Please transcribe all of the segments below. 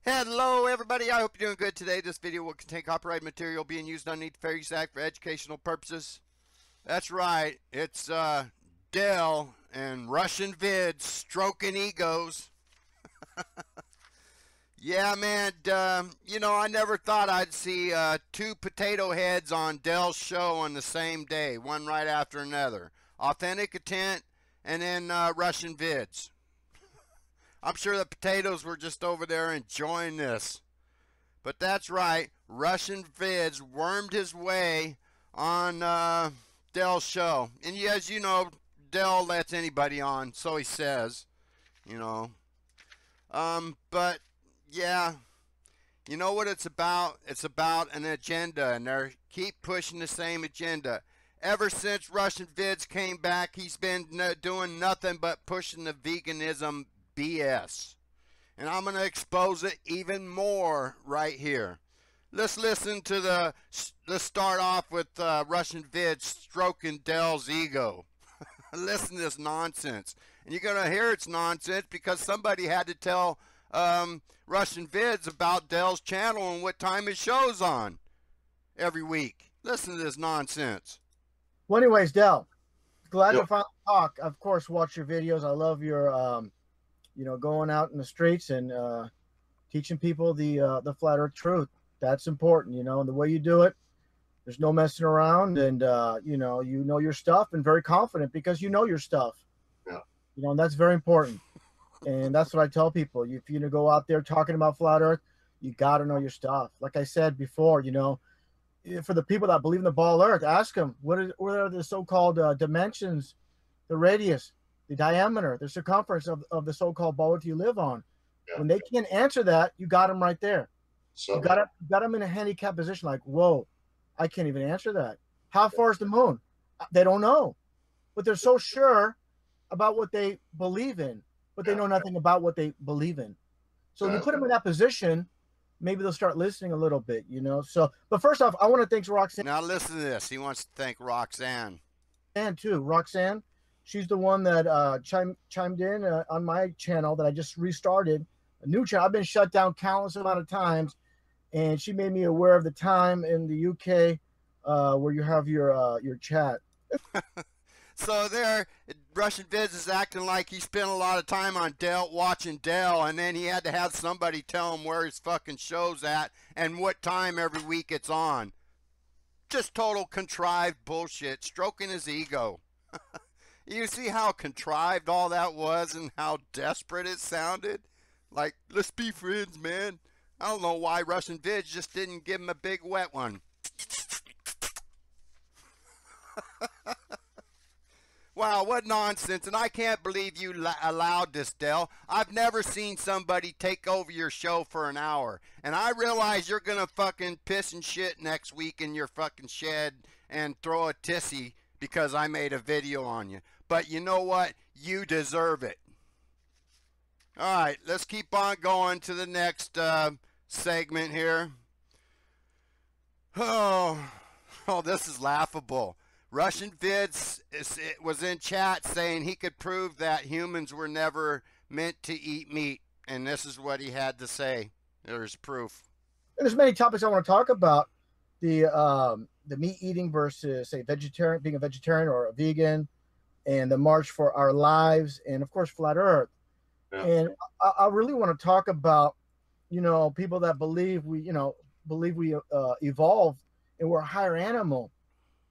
Hello everybody, I hope you're doing good today. This video will contain copyrighted material being used underneath the Fair Use Act for educational purposes. That's right, it's Dell and Russianvids stroking egos. Yeah, man, you know, I never thought I'd see two potato heads on Dell's show on the same day, one right after another. Authentic Intent and then Russianvids. I'm sure the potatoes were just over there enjoying this. But that's right, Russianvids wormed his way on Dell's show. And as you know, Dell lets anybody on, so he says, you know. But yeah, you know what it's about? It's about an agenda, and they keep pushing the same agenda. Ever since Russianvids came back, he's been doing nothing but pushing the veganism BS. And I'm going to expose it even more right here. Let's listen to let's start off with Russianvids stroking Dell's ego. Listen to this nonsense. And you're going to hear it's nonsense because somebody had to tell Russianvids about Dell's channel and what time his show's on every week. Listen to this nonsense. Well, anyways, Dell, glad to finally talk. Of course, watch your videos. I love your you know, going out in the streets and teaching people the flat earth truth. That's important, you know, and the way you do it, there's no messing around, and you know your stuff, and very confident because you know your stuff. Yeah. You know, and that's very important. And that's what I tell people. If you go out there talking about flat earth, you got to know your stuff. Like I said before, you know, for the people that believe in the ball earth, ask them what are the so-called dimensions, the radius, the diameter, the circumference of the so-called ball earth you live on. Yeah. When they can't answer that, you got them right there. So You got them in a handicapped position. Like, whoa, I can't even answer that. How far is the moon? They don't know, but they're so sure about what they believe in, but they know nothing about what they believe in. So when you put them in that position, maybe they'll start listening a little bit, you know. So, but first off, I want to thank Roxanne. Now listen to this. He wants to thank Roxanne. And too, Roxanne, she's the one that chimed in on my channel that I just restarted, a new channel. I've been shut down countless amount of times, and she made me aware of the time in the UK where you have your chat. So there, Russianvids is acting like he spent a lot of time on Dell, watching Dell, and then he had to have somebody tell him where his fucking show's at and what time every week it's on. Just total contrived bullshit, stroking his ego. You see how contrived all that was and how desperate it sounded? Like, let's be friends, man. I don't know why Russianvids just didn't give him a big wet one. Wow, what nonsense. And I can't believe you allowed this, Dell. I've never seen somebody take over your show for an hour. And I realize you're going to fucking piss and shit next week in your fucking shed and throw a tissy because I made a video on you. But you know what? You deserve it. All right, let's keep on going to the next segment here. Oh, this is laughable. Russianvids was in chat saying he could prove that humans were never meant to eat meat, and this is what he had to say. There's proof. And there's many topics I want to talk about. The meat eating versus, say, vegetarian, being a vegetarian or a vegan, and the march for our lives, and of course flat earth. Yeah. And I really want to talk about, you know, people that believe we evolved and we're a higher animal.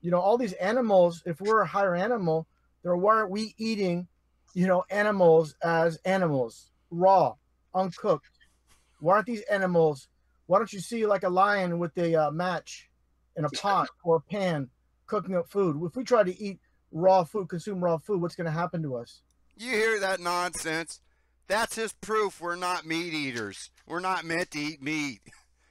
You know, all these animals, if we're a higher animal, then why aren't we eating, you know, animals as animals, raw, uncooked? Why aren't these animals, why don't you see like a lion with a match in a pot or a pan cooking up food? If we try to eat raw food, consume raw food, what's going to happen to us? You hear that nonsense? That's his proof we're not meat eaters. We're not meant to eat meat.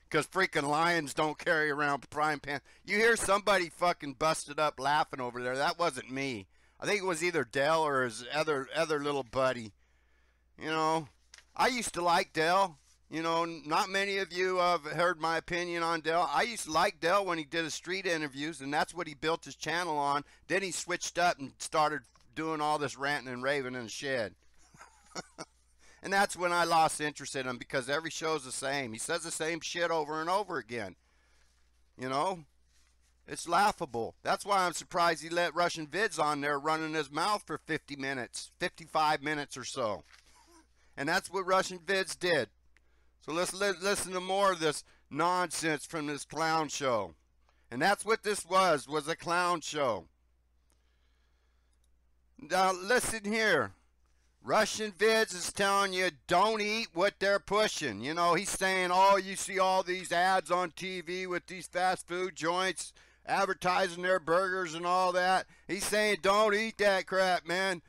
Because freaking lions don't carry around frying pan. You hear somebody fucking busted up laughing over there. That wasn't me. I think it was either Dell or his other little buddy. You know, I used to like Dell. You know, not many of you have heard my opinion on Dell. I used to like Dell when he did his street interviews, and that's what he built his channel on. Then he switched up and started doing all this ranting and raving in the shed. And that's when I lost interest in him, because every show's the same. He says the same shit over and over again. You know? It's laughable. That's why I'm surprised he let Russianvids on there running his mouth for 50 minutes, 55 minutes or so. And that's what Russianvids did. So let's listen to more of this nonsense from this clown show. And that's what this was a clown show. Now listen here. Russianvids is telling you don't eat what they're pushing. You know, he's saying, oh, you see all these ads on TV with these fast food joints advertising their burgers and all that. He's saying don't eat that crap, man.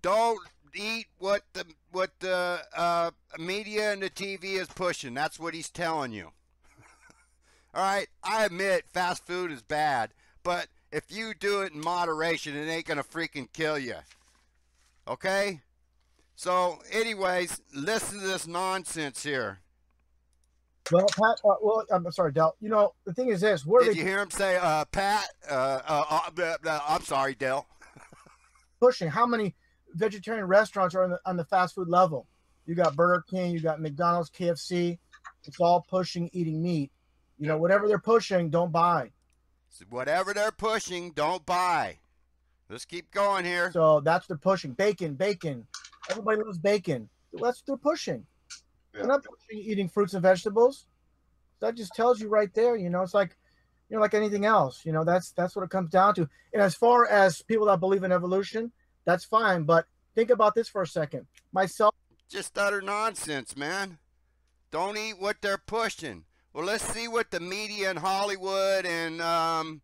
Don't eat what the media and the TV is pushing. That's what he's telling you. All right, I admit fast food is bad, but if you do it in moderation, it ain't gonna freaking kill you. Okay? So, anyways, listen to this nonsense here. Well, Pat, I'm sorry, Del. You know, the thing is this. Did you hear him say, Pat? I'm sorry, Del. Pushing. How many vegetarian restaurants are on the fast food level? You got Burger King, you got McDonald's, KFC. It's all pushing eating meat. You know, whatever they're pushing, don't buy. So whatever they're pushing, don't buy. Let's keep going here. So that's the pushing. Bacon. Everybody loves bacon. That's what they're pushing. Yeah. They're not pushing eating fruits and vegetables. That just tells you right there. You know, it's like, you know, like anything else. You know, that's what it comes down to. And as far as people that believe in evolution, that's fine. But think about this for a second. Myself. Just utter nonsense, man. Don't eat what they're pushing. Well, let's see what the media in Hollywood and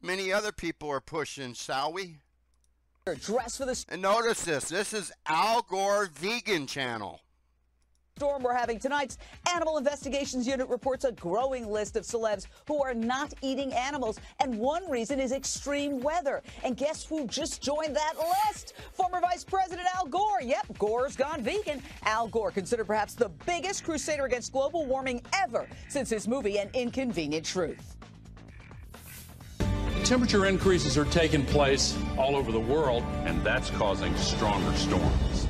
many other people are pushing, shall we? Dress for the and notice this. This is Al Gore Vegan Channel. Storm we're having. Tonight's Animal Investigations Unit reports a growing list of celebs who are not eating animals, and one reason is extreme weather. And guess who just joined that list? Former Vice President Al Gore. Yep, Gore's gone vegan. Al Gore, considered perhaps the biggest crusader against global warming ever since his movie An Inconvenient Truth. Temperature increases are taking place all over the world, and that's causing stronger storms.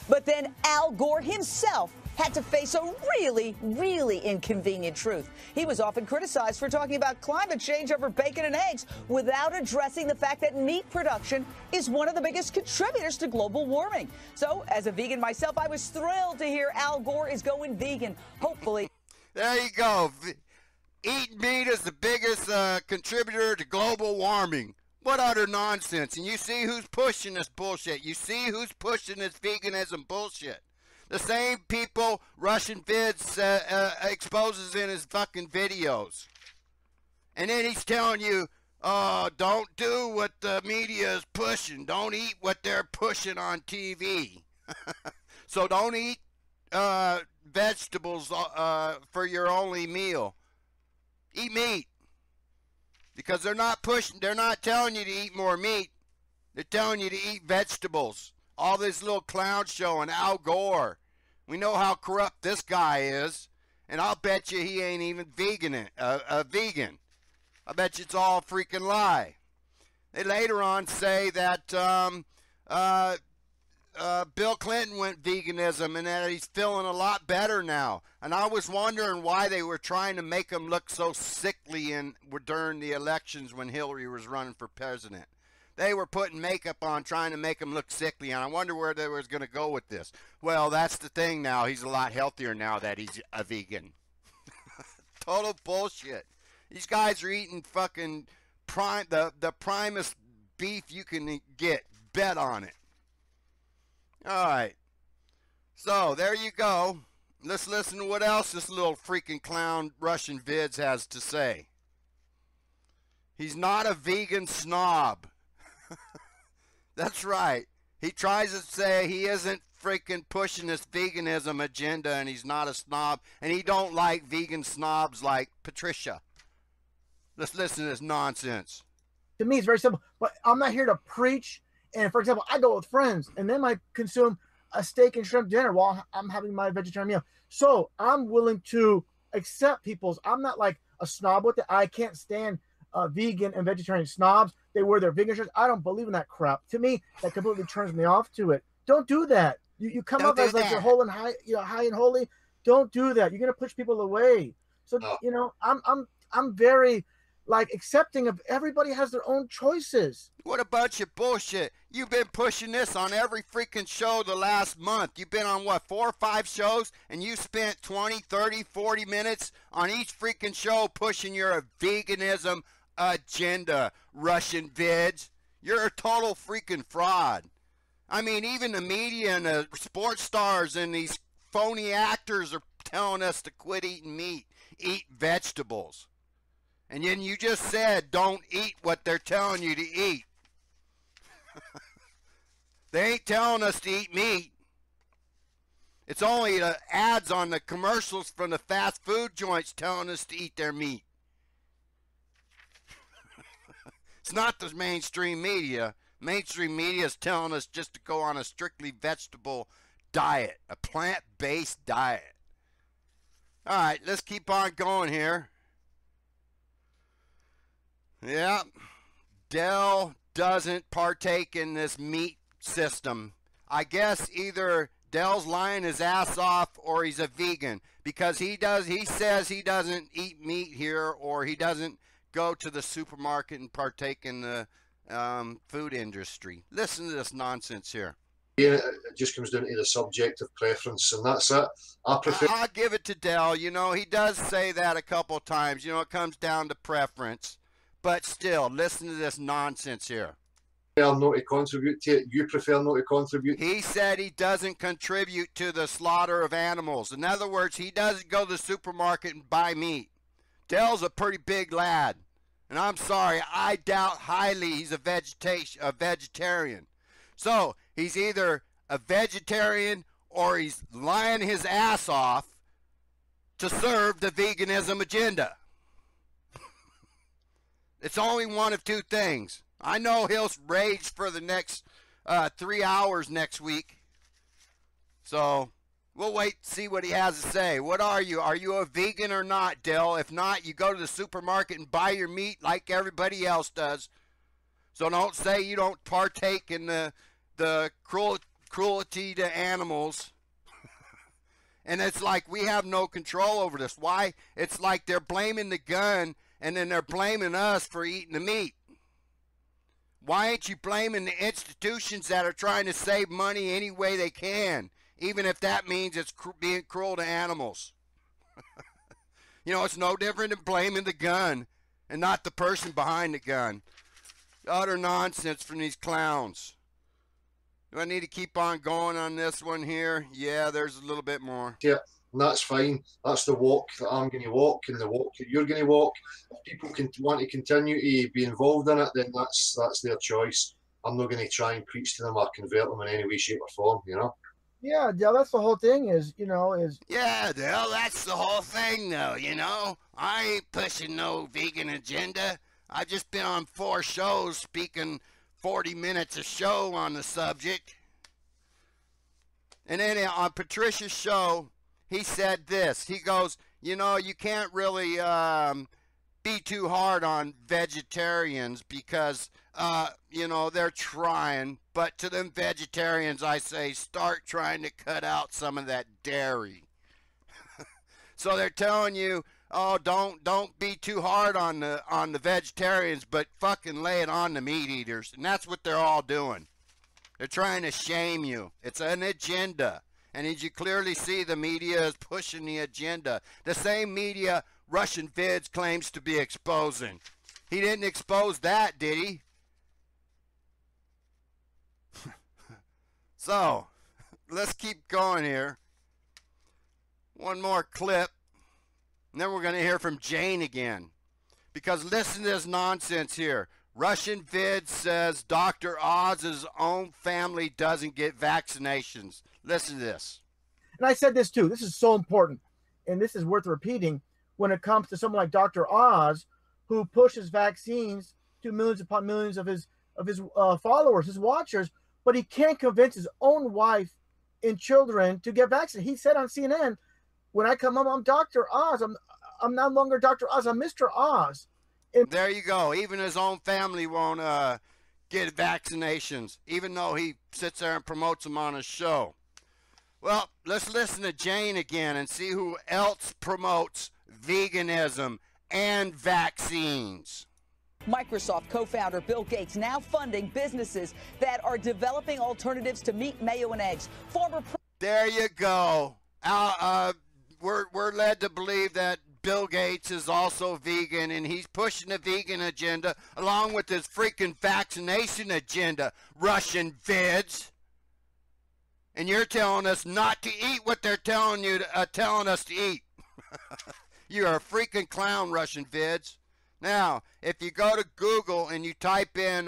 But then Al Gore himself had to face a really, really inconvenient truth. He was often criticized for talking about climate change over bacon and eggs without addressing the fact that meat production is one of the biggest contributors to global warming. So, as a vegan myself, I was thrilled to hear Al Gore is going vegan. Hopefully. There you go. Eating meat is the biggest contributor to global warming. What utter nonsense. And you see who's pushing this bullshit. You see who's pushing this veganism bullshit. The same people Russianvids exposes in his fucking videos. And then he's telling you, don't do what the media is pushing. Don't eat what they're pushing on TV. So don't eat vegetables for your only meal. Eat meat. Because they're not telling you to eat more meat. They're telling you to eat vegetables. All this little clown show and Al Gore. We know how corrupt this guy is. And I'll bet you he ain't even vegan. I bet you it's all a freaking lie. They later on say that Bill Clinton went veganism and that he's feeling a lot better now. And I was wondering why they were trying to make him look so sickly during the elections when Hillary was running for president. They were putting makeup on trying to make him look sickly, and I wonder where they was going to go with this. Well, that's the thing now. He's a lot healthier now that he's a vegan. Total bullshit. These guys are eating fucking the primest beef you can get. Bet on it. All right. So, there you go. Let's listen to what else this little freaking clown Russianvids has to say. He's not a vegan snob. That's right. He tries to say he isn't freaking pushing this veganism agenda and he's not a snob and he don't like vegan snobs like Patricia. Let's listen to this nonsense. To me, it's very simple. But I'm not here to preach. And for example, I go with friends and they might consume a steak and shrimp dinner while I'm having my vegetarian meal. So I'm willing to accept people's. I'm not like a snob with it. I can't stand vegan and vegetarian snobs. They wear their vegan shirts. I don't believe in that crap. To me, that completely turns me off to it. Don't do that. You come Don't up do as like you're that. whole and high, high and holy. Don't do that. You're gonna push people away. So I'm very like accepting of everybody has their own choices. What a bunch of bullshit. You've been pushing this on every freaking show the last month. You've been on, what, 4 or 5 shows, and you spent 20, 30, 40 minutes on each freaking show pushing your veganism agenda, Russianvids. You're a total freaking fraud. I mean, even the media and the sports stars and these phony actors are telling us to quit eating meat, eat vegetables. And then you just said don't eat what they're telling you to eat. They ain't telling us to eat meat. It's only the ads on the commercials from the fast food joints telling us to eat their meat. It's not the mainstream media. Mainstream media is telling us just to go on a strictly vegetable diet, a plant-based diet. All right, let's keep on going here. Yeah, Dell doesn't partake in this meat system. I guess either Dell's lying his ass off or he's a vegan, because he says he doesn't eat meat here, or he doesn't go to the supermarket and partake in the food industry. Listen to this nonsense here. It just comes down to the subjective preference, and that's it. I'll give it to Dell. You know, he does say that a couple times. You know, it comes down to preference. But still, listen to this nonsense here. Prefer not to contribute to it. You prefer not to contribute. He said he doesn't contribute to the slaughter of animals. In other words, he doesn't go to the supermarket and buy meat. Dell's a pretty big lad. And I'm sorry, I doubt highly he's a vegetarian. So, he's either a vegetarian or he's lying his ass off to serve the veganism agenda. It's only one of two things. I know he'll rage for the next 3 hours next week. So we'll wait to see what he has to say. What are you? Are you a vegan or not, Dell? If not, you go to the supermarket and buy your meat like everybody else does. So don't say you don't partake in the cruelty to animals. And it's like we have no control over this. Why? It's like they're blaming the gun, and then they're blaming us for eating the meat. Why ain't you blaming the institutions that are trying to save money any way they can, even if that means it's being cruel to animals? You know, it's no different than blaming the gun and not the person behind the gun. Utter nonsense from these clowns. Do I need to keep on going on this one here? Yeah, there's a little bit more. Yeah, and that's fine. That's the walk that I'm going to walk, and the walk that you're going to walk. If people want to continue to be involved in it, then that's their choice. I'm not going to try and preach to them or convert them in any way, shape, or form, you know? Yeah, Dell, that's the whole thing Yeah, Dell, that's the whole thing, though, you know? I ain't pushing no vegan agenda. I've just been on 4 shows speaking 40 minutes a show on the subject. And then on Patricia's show, he said this. He goes, you know, you can't really be too hard on vegetarians because, you know, they're trying. But to them vegetarians, I say, start trying to cut out some of that dairy. So they're telling you, oh, don't be too hard on the vegetarians, but fucking lay it on the meat eaters. And that's what they're all doing. They're trying to shame you. It's an agenda. And as you clearly see, the media is pushing the agenda. The same media Russianvids claims to be exposing. He didn't expose that, did he? So, let's keep going here. One more clip. And then we're going to hear from Jane again. Because listen to this nonsense here. Russianvids says Dr. Oz's own family doesn't get vaccinations. Listen to this. And I said this too. This is so important. And this is worth repeating when it comes to someone like Dr. Oz, who pushes vaccines to millions upon millions of his followers, his watchers, but he can't convince his own wife and children to get vaccinated. He said on CNN, when I come home, I'm Dr. Oz. I'm no longer Dr. Oz. I'm Mr. Oz. And there you go. Even his own family won't get vaccinations, even though he sits there and promotes them on his show. Well, let's listen to Jane again and see who else promotes veganism and vaccines. Microsoft co-founder Bill Gates now funding businesses that are developing alternatives to meat, mayo, and eggs. There you go. We're led to believe that Bill Gates is also vegan, and he's pushing the vegan agenda along with his freaking vaccination agenda, Russianvids. And you're telling us not to eat what they're telling us to eat. You're a freaking clown, Russianvids. Now, if you go to Google and you type in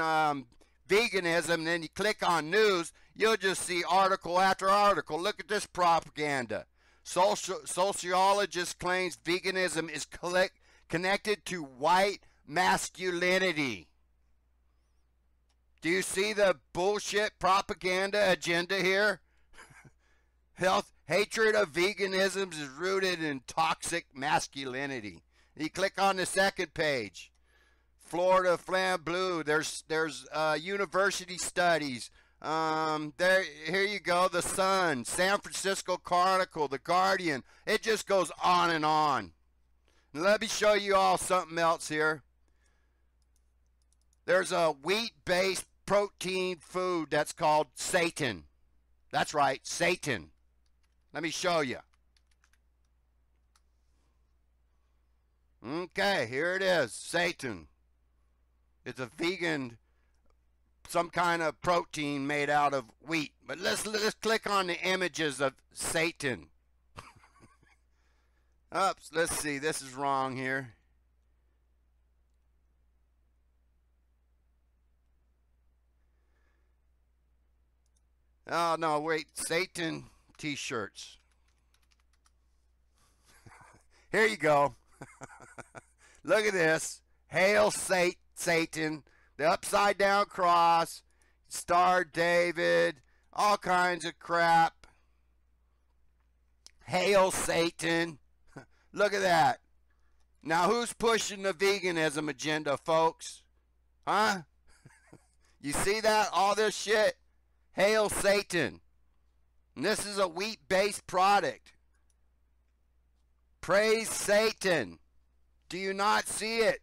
veganism and then you click on news, you'll just see article after article. Look at this propaganda. Sociologist claims veganism is connected to white masculinity. Do you see the bullshit propaganda agenda here? Hatred of veganism is rooted in toxic masculinity. You click on the second page. Florida Flam Blue. There's university studies. Here you go. The Sun, San Francisco Chronicle, The Guardian. It just goes on and on. And let me show you all something else here. There's a wheat-based protein food that's called Satan. That's right, Satan. Let me show you. Okay, here it is, Satan. It's a vegan, some kind of protein made out of wheat. But let's click on the images of Satan. Oops, let's see, this is wrong here. Oh, no, wait, Satan t-shirts. Here you go. Look at this. Hail Satan, the upside down cross, Star David, all kinds of crap. Hail Satan. Look at that. Now who's pushing the veganism agenda, folks? Huh? You see that? All this shit? Hail Satan. And this is a wheat-based product. Praise Satan. Do you not see it?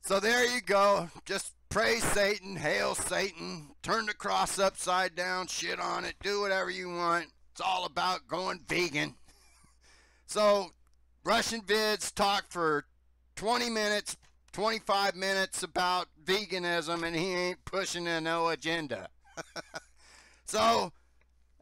So there you go. Just praise Satan, hail Satan, turn the cross upside down, shit on it, do whatever you want. It's all about going vegan. So Russianvids talk for 20 minutes, 25 minutes about veganism, and he ain't pushing no agenda. So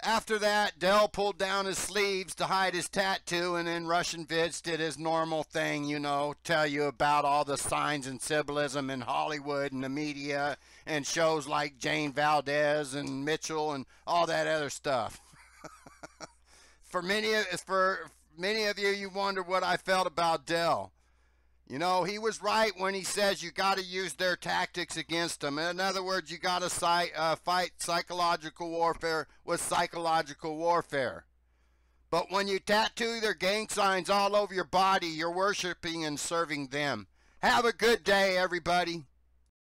after that, Dell pulled down his sleeves to hide his tattoo, and then Russianvids did his normal thing, you know, tell you about all the signs and symbolism in Hollywood and the media and shows like Jane Valdez and Mitchell and all that other stuff. For many of you, you wonder what I felt about Dell. You know, he was right when he says you got to use their tactics against them. In other words, you got to fight psychological warfare with psychological warfare. But when you tattoo their gang signs all over your body, you're worshiping and serving them. Have a good day, everybody.